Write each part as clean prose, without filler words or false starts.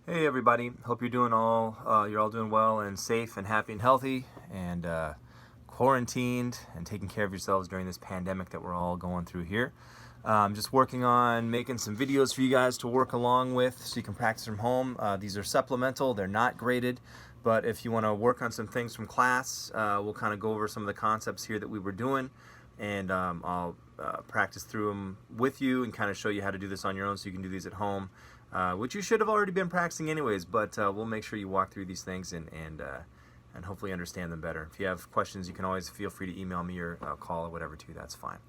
Hey everybody, hope you're all doing well and safe and happy and healthy and quarantined and taking care of yourselves during this pandemic that we're all going through here. Just working on making some videos for you guys to work along with so you can practice from home. These are supplemental, they're not graded, but if you want to work on some things from class, we'll kind of go over some of the concepts here that we were doing, and I'll practice through them with you and kind of show you how to do this on your own so you can do these at home. Which you should have already been practicing anyways, but we'll make sure you walk through these things and hopefully understand them better. If you have questions, you can always feel free to email me or call or whatever too, that's fine.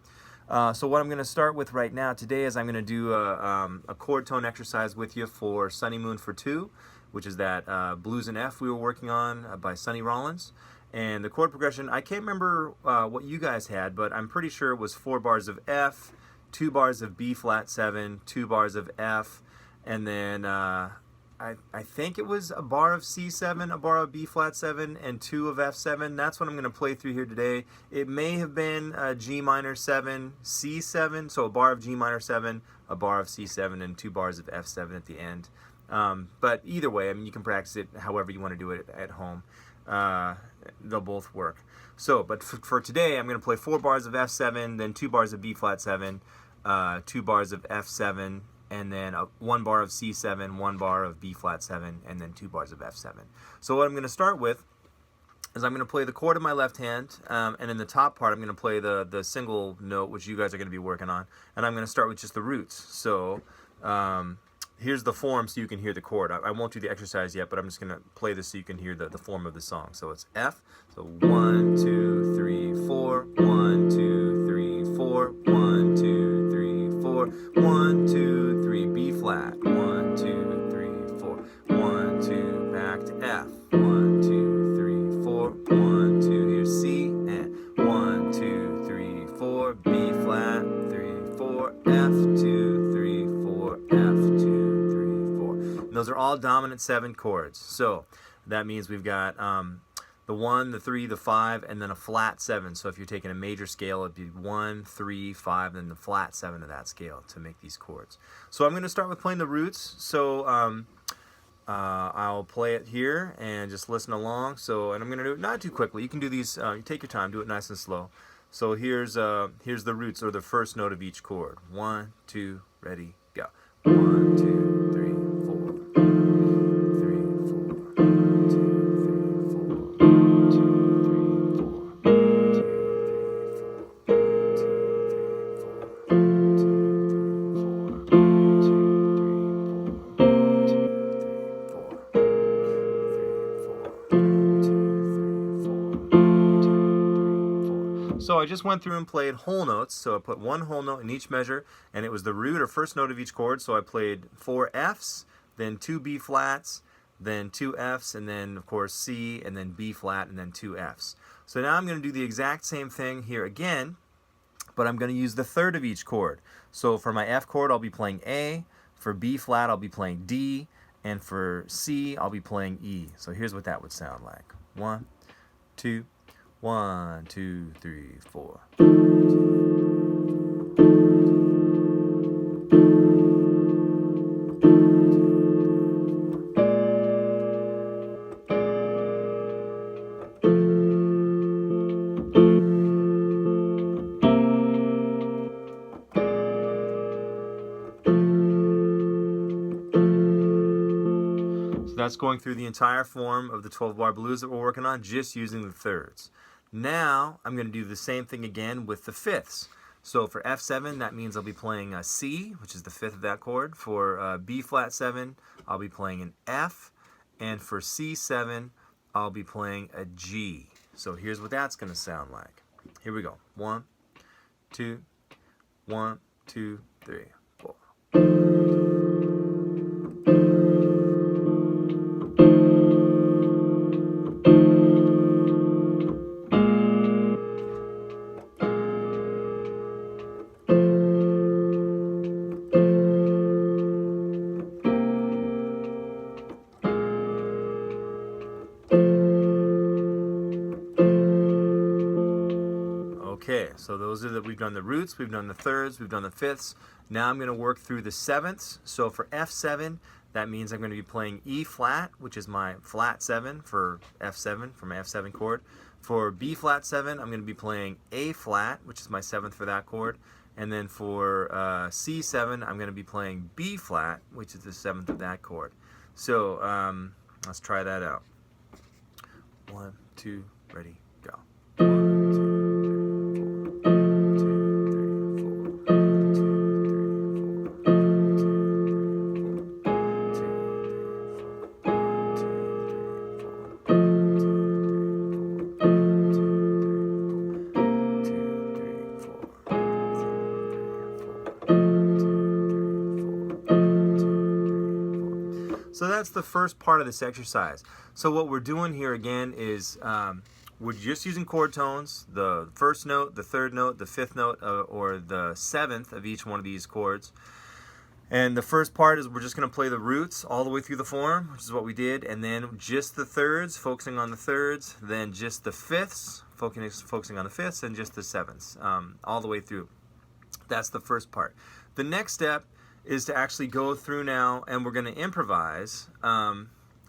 So what I'm going to start with right now today is I'm going to do a chord tone exercise with you for Sunny Moon for 2, which is that Blues in F we were working on by Sonny Rollins. And the chord progression, I can't remember what you guys had, but I'm pretty sure it was 4 bars of F, 2 bars of B flat 7, 2 bars of F, and then I think it was a bar of C7, a bar of B flat 7, and 2 of F7. That's what I'm going to play through here today. It may have been G minor 7, C7, so a bar of G minor 7, a bar of C7, and 2 bars of F7 at the end. But either way, I mean, you can practice it however you want to do it at home. They'll both work. So, but for today, I'm going to play 4 bars of F7, then 2 bars of B flat 7, 2 bars of F7, and then 1 bar of C7, 1 bar of B flat 7, and then 2 bars of F7. So what I'm going to start with is I'm going to play the chord in my left hand, and in the top part I'm going to play the single note, which you guys are going to be working on, and I'm going to start with just the roots. So here's the form so you can hear the chord. I won't do the exercise yet, but I'm just going to play this so you can hear the form of the song. So it's F, so 1, 2, 3, 4, 1, 2, 3, 4, 1, 2, 3, 4, 1, 2, 3, B flat, 1, 2, 3, 4, 1, 2, back to F, 1, 2, 3, 4, 1, 2, here's C, and 1, 2, 3, 4, B flat, 3, 4, F, 2, 3, 4, F, 2, 3, 4. And those are all dominant 7 chords. So that means we've got the 1, the 3, the 5, and then a flat 7. So if you're taking a major scale, it'd be 1, 3, 5, then the flat 7 of that scale to make these chords. So I'm going to start with playing the roots. So I'll play it here and just listen along. So, and I'm going to do it not too quickly. You can do these. You take your time. Do it nice and slow. So here's the roots, or the first note of each chord. 1, 2, ready, go. 1, 2, 3, 4. 3, 4. 2, 3, 4. So I just went through and played whole notes. So I put 1 whole note in each measure, and it was the root or first note of each chord. So I played 4 Fs, then 2 B flats, then 2 Fs, and then of course C, and then B flat, and then 2 Fs. So now I'm going to do the exact same thing here again, but I'm going to use the third of each chord. So for my F chord, I'll be playing A. For B flat, I'll be playing D. And for C, I'll be playing E. So here's what that would sound like. 1, 2, 1, 2, 3, 4. That's going through the entire form of the 12-bar blues that we're working on, just using the thirds. Now, I'm going to do the same thing again with the fifths. So for F7, that means I'll be playing a C, which is the fifth of that chord. For B flat 7, I'll be playing an F. And for C7, I'll be playing a G. So here's what that's going to sound like. Here we go. 1, 2, 1, 2, 3, 4. Okay, so those are we've done the roots, we've done the thirds, we've done the fifths. Now I'm going to work through the sevenths. So for F7, That means I'm going to be playing E flat, which is my flat 7 for F7, for my F7 chord. For B flat 7, I'm going to be playing A flat, which is my 7th for that chord. And then for C7, I'm going to be playing B flat, which is the 7th of that chord. So let's try that out. 1, 2, ready, go. 1, 2. So that's the first part of this exercise. So what we're doing here again is we're just using chord tones, the first note, the third note, the fifth note, or the 7th of each one of these chords. And the first part is we're just going to play the roots all the way through the form, which is what we did, and then just the thirds, focusing on the thirds, then just the fifths, focusing on the fifths, and just the 7ths, all the way through. That's the first part. The next step is to actually go through now, and we're going to improvise.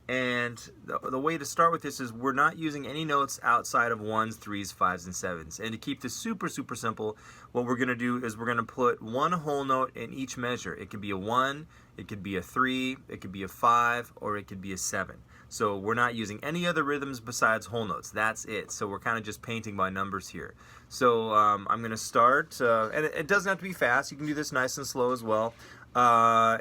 And the way to start with this is we're not using any notes outside of 1s, 3s, 5s, and 7s. And to keep this super, super simple, what we're going to do is we're going to put one whole note in each measure. It could be a 1, it could be a 3, it could be a 5, or it could be a 7. So we're not using any other rhythms besides whole notes. That's it. So we're kind of just painting by numbers here. So I'm going to start, and it doesn't have to be fast. You can do this nice and slow as well. I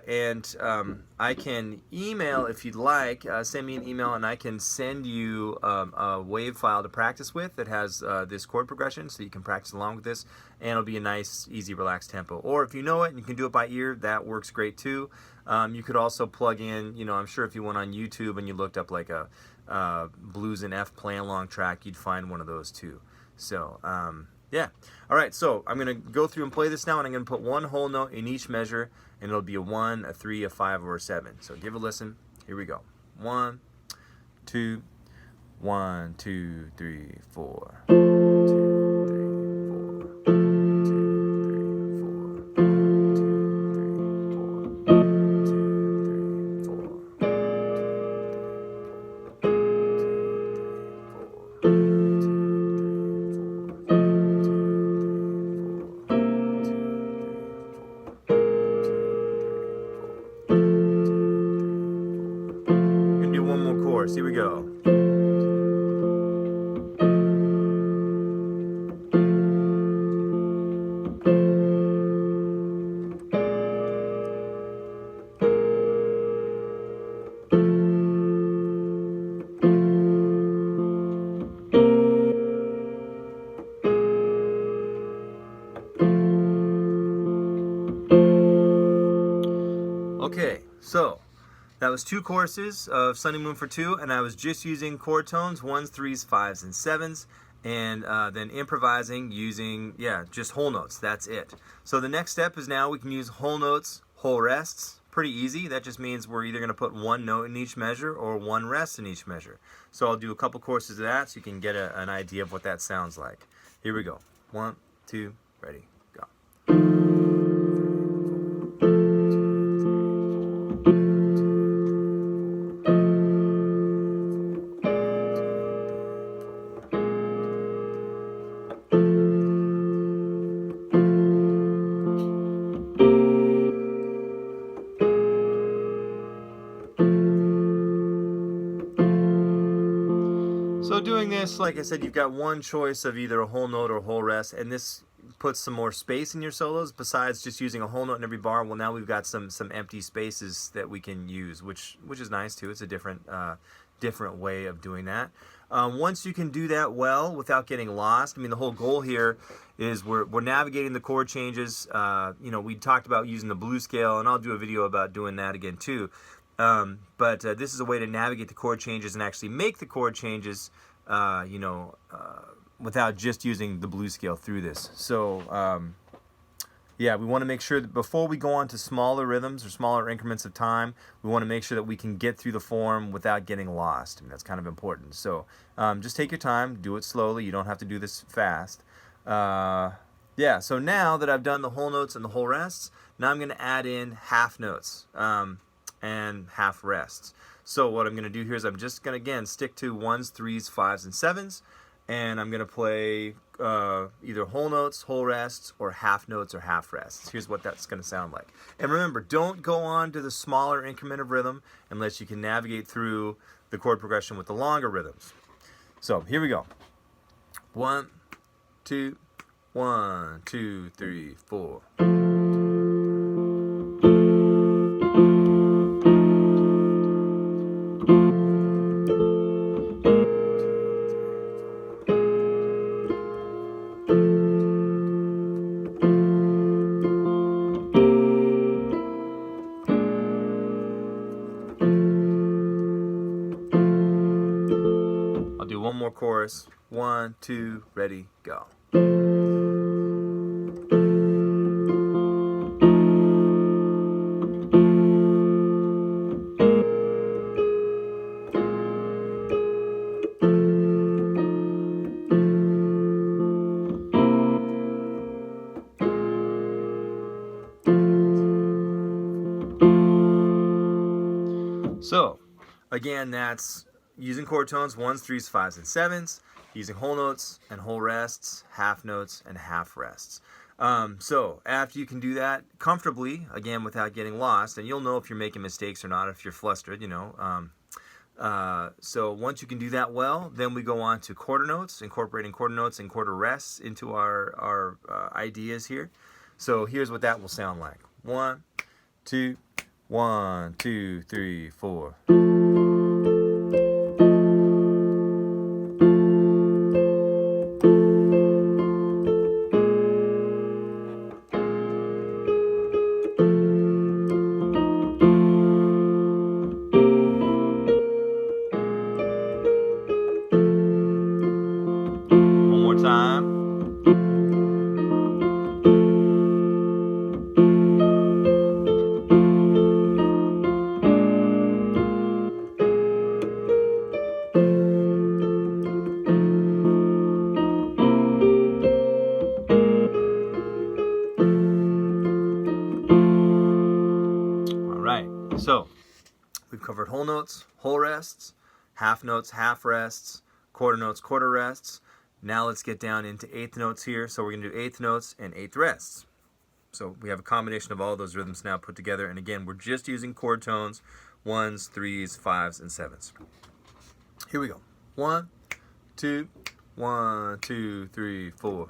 can email, if you'd like, send me an email and I can send you a wave file to practice with that has this chord progression, so you can practice along with this, and it'll be a nice, easy, relaxed tempo. Or if you know it and you can do it by ear, that works great too. You could also plug in, you know, I'm sure if you went on YouTube and you looked up like a blues in F play along track, you'd find one of those too. So yeah. All right, so I'm going to go through and play this now, and I'm going to put one whole note in each measure, and it'll be a 1, a 3, a 5, or a 7. So give a listen. Here we go. 1, 2, 1, 2, 3, 4. 2, 3, 4. 2, 3, 4. 2, 3, 4. Here we go. Okay, so that was 2 courses of Sunny Moon for 2, and I was just using chord tones, 1s, 3s, 5s, and 7s, and then improvising using, just whole notes. That's it. So the next step is now we can use whole notes, whole rests. Pretty easy. That just means we're either going to put one note in each measure or one rest in each measure. So I'll do a couple courses of that so you can get an idea of what that sounds like. Here we go. 1, 2, ready, go. So doing this, like I said, you've got one choice of either a whole note or a whole rest, and this puts some more space in your solos. Besides just using a whole note in every bar, well, now we've got some empty spaces that we can use, which is nice too. It's a different way of doing that. Once you can do that well without getting lost, I mean, the whole goal here is we're navigating the chord changes. You know, we talked about using the blues scale, and I'll do a video about doing that again too. But this is a way to navigate the chord changes and actually make the chord changes, without just using the blues scale through this. So, yeah, we want to make sure that before we go on to smaller rhythms or smaller increments of time, we want to make sure that we can get through the form without getting lost. I mean, that's kind of important. So just take your time, do it slowly. You don't have to do this fast. Yeah, so now that I've done the whole notes and the whole rests, now I'm going to add in half notes. and half rests. So what I'm going to do here is I'm just going to, again, stick to 1s, 3s, 5s, and 7s. And I'm going to play either whole notes, whole rests, or half notes or half rests. Here's what that's going to sound like. And remember, don't go on to the smaller increment of rhythm unless you can navigate through the chord progression with the longer rhythms. So here we go. 1, 2, 1, 2, 3, 4. I'll do one more chorus. 1, 2, ready, go. So, again, that's using chord tones, 1s, 3s, 5s, and 7s, using whole notes and whole rests, half notes and half rests. So after you can do that comfortably, again, without getting lost, and you'll know if you're making mistakes or not, if you're flustered, you know. So once you can do that well, then we go on to quarter notes, incorporating quarter notes and quarter rests into our ideas here. So here's what that will sound like. 1, 2, 1, 2, 3, 4. One more time. So we've covered whole notes, whole rests, half notes, half rests, quarter notes, quarter rests. Now let's get down into eighth notes here. So we're going to do eighth notes and eighth rests. So we have a combination of all those rhythms now put together. And again, we're just using chord tones, 1s, 3s, 5s, and 7s. Here we go. 1, 2, 1, 2, 3, 4.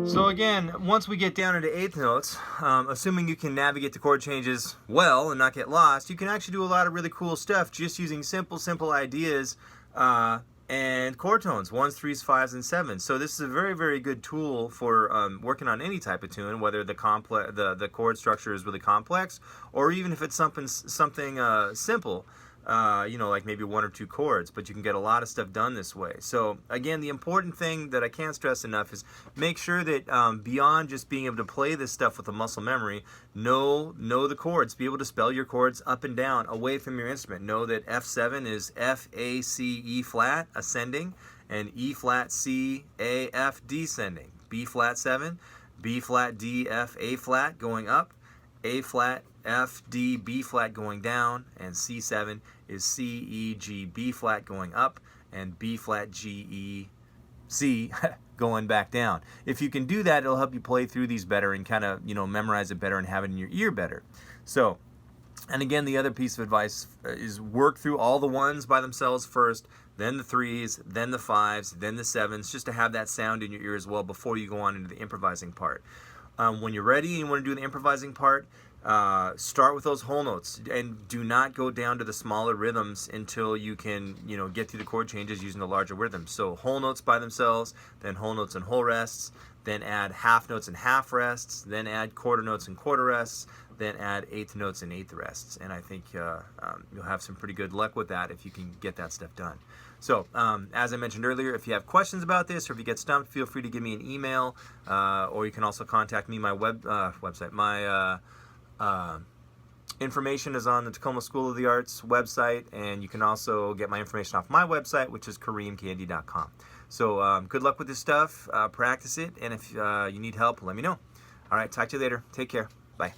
So again, once we get down into eighth notes, assuming you can navigate the chord changes well and not get lost, you can actually do a lot of really cool stuff just using simple ideas and chord tones, 1s, 3s, 5s, and 7s. So this is a very, very good tool for working on any type of tune, whether the chord structure is really complex, or even if it's something simple. You know, like maybe 1 or 2 chords, but you can get a lot of stuff done this way. So again, the important thing that I can't stress enough is make sure that beyond just being able to play this stuff with a muscle memory, know the chords, be able to spell your chords up and down away from your instrument. Know that F7 is F, A, C, E flat ascending, and E flat, C, A, F descending. B flat 7, B flat, D, F, A flat going up, A flat, F, D, B flat going down, and C7 is C, E, G, B flat going up, and B flat, G, E, C going back down. If you can do that, it'll help you play through these better and kind of, you know, memorize it better and have it in your ear better. So And again, the other piece of advice is work through all the ones by themselves first, then the threes, then the fives, then the sevens, just to have that sound in your ear as well before you go on into the improvising part. When you're ready and you want to do the improvising part, start with those whole notes and do not go down to the smaller rhythms until you can, get through the chord changes using the larger rhythms. So whole notes by themselves, then whole notes and whole rests, then add half notes and half rests, then add quarter notes and quarter rests, then add eighth notes and eighth rests. And I think you'll have some pretty good luck with that if you can get that stuff done. So, as I mentioned earlier, if you have questions about this or if you get stumped, feel free to give me an email, or you can also contact me. My website, my information is on the Tacoma School of the Arts website, and you can also get my information off my website, which is KareemKandi.com. So, good luck with this stuff. Practice it, and if you need help, let me know. All right, talk to you later. Take care. Bye.